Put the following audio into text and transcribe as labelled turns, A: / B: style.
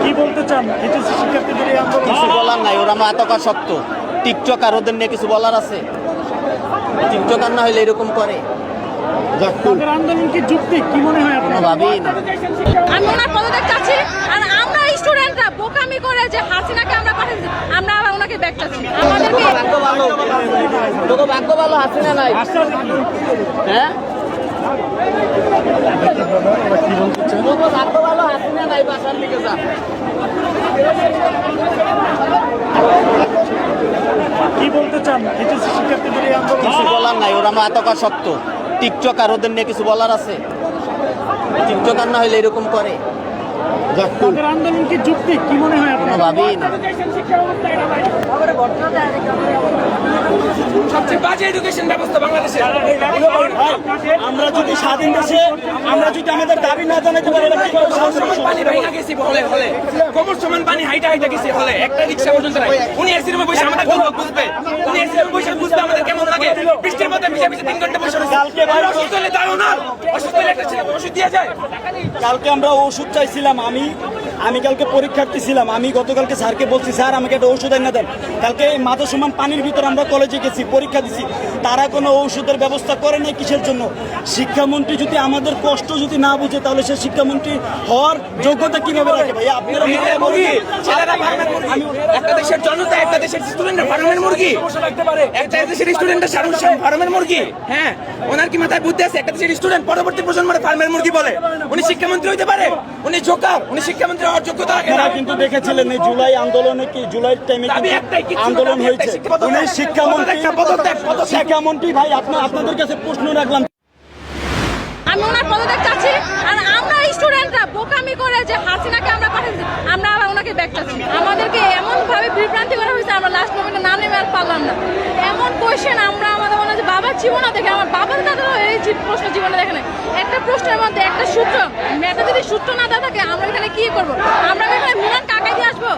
A: কি বলতে চান এইচএসসি শিক্ষার্থীদের এই আন্দোলন?
B: কিছু বলার নাই, ওরা মাদকাসক্ত। টিকটক আর ওদের নিয়ে কিছু বলার আছে? টিকটক আর না হইলে এরকম করে?
A: তাদের আন্দোলন কি যুক্তি? কি মনে হয় আপনার?
B: ভাবেই না।
C: আমি ওনার পদত্যাগ চাচ্ছি। আর আমরা স্টুডেন্টরা বোকামি করে যে হাসিনাকে আমরা পাঠাচ্ছি, আমরা আবার ওনাকে ব্যাক চাচ্ছি। আমাদেরকে
B: ভাগ্য ভালো, তোকে ভাগ্য ভালো হাসিনা নাই। হ্যাঁ, তোকে ভাগ্য ভালো হাসিনা নাই, বাসার দিকে যা।
A: কি বলতে চান এইচএসসি শিক্ষার্থীদের এই আন্দোলন?
B: কিছু বলার নাই, ওরা মাদকাসক্ত। টিকটক আর ওদের নিয়ে কিছু বলার আছে? টিকটক আর না হইলে এরকম করে?
A: তাদের আন্দোলন কি যুক্তি? কি মনে হয় আপনার?
B: ভাবেই না।
D: সবচেয়ে বাজে এডুকেশন ব্যবস্থা বাংলাদেশে।
A: আমরা যদি স্বাধীন দেশে আমরা যদি আমাদের দাবি না জানাতে পারি,
D: পানি ভাইঙা গেছি হলে হলে, কোমর সমান পানি হাইটা হাইটা গেছি হলে, একটা রিক্সা পর্যন্ত নাই। উনি এসি রুমে বসে আমাদের গল্প বুঝবে, উনি এসি রুমে বসে বুঝবে আমাদের কেমন লাগে। বৃষ্টির মধ্যে ভিজে ভিজে 3 ঘন্টা বসে রয়েছে। অসুস্থ হলে দাও না, অসুস্থ হলে একটা ছেলে ওষুধ দিয়ে যায়।
A: কালকে আমরা ওষুধ চাইছিলাম। আমি কালকে পরীক্ষার্থী ছিলাম। আমি গতকালকে স্যারকে বলছি, স্যার আমাকে একটা ওষুধ এনে দেন। কালকে এই মাথা সমান পানির ভিতর আমরা কলেজে গেছি, পরীক্ষা দিছি, তারা কোনো ওষুধের ব্যবস্থা করে নাই। কিসের জন্য? শিক্ষামন্ত্রী যদি আমাদের কষ্ট যদি না বুঝে, তাহলে সে শিক্ষামন্ত্রী হওয়ার যোগ্যতা কিভাবে রাখে? ভাই আপনারা
D: ছেলেরা ফার্মের মুরগি, একটা দেশের জনতা, একটা দেশের স্টুডেন্টরা ফার্মের মুরগি, একটা দেশের স্টুডেন্টরা ফার্মের মুরগি। হ্যাঁ, ওনার কি মাথায় বুদ্ধি আছে? একটা দেশের স্টুডেন্ট পরবর্তী প্রজন্মের ফার্মের মুরগি বলে। উনি শিক্ষামন্ত্রী হইতে পারে? উনি জোকার, উনি শিক্ষামন্ত্রী হওয়ার যোগ্যতা রাখে না।
A: কিন্তু দেখেছিলেন এই জুলাই আন্দোলনে, কি জুলাই টাইমে
D: দাবি একটাই, কিচ্ছু না,
A: আন্দোলন
D: দাবি
A: হয়েছে।
D: একটাই, শিক্ষা
A: উনি শিক্ষামন্ত্রী,
D: পদত্যাগ।
A: শিক্ষামন্ত্রী। ভাই আপনাদের কাছে প্রশ্ন রাখলাম,
C: আমি ওনার পদত্যাগ চাচ্ছি। আর আমরা স্টুডেন্টরা বোকামি করে যে হাসিনাকে আমরা পাঠাচ্ছি, আমরা আবার ওনাকে ব্যাক চাচ্ছি। আমাদেরকে এমন ভাবে বিভ্রান্তি করা হয়েছে, আমরা লাস্ট মোমেন্টে নাম নেমে আর পারলাম না। এমন কোয়েশ্চেন আমরা আমাদের মনে হচ্ছে বাবার জীবনে দেখে, আমার বাবার দাদা এই প্রশ্ন জীবনে দেখে নাই। একটা প্রশ্নের মধ্যে একটা সূত্র, মেয়েটা যদি সূত্র না দেওয়া থাকে, আমরা এখানে কি করবো? আমরা এখানে মিলান কাকাই দিয়ে আসবো?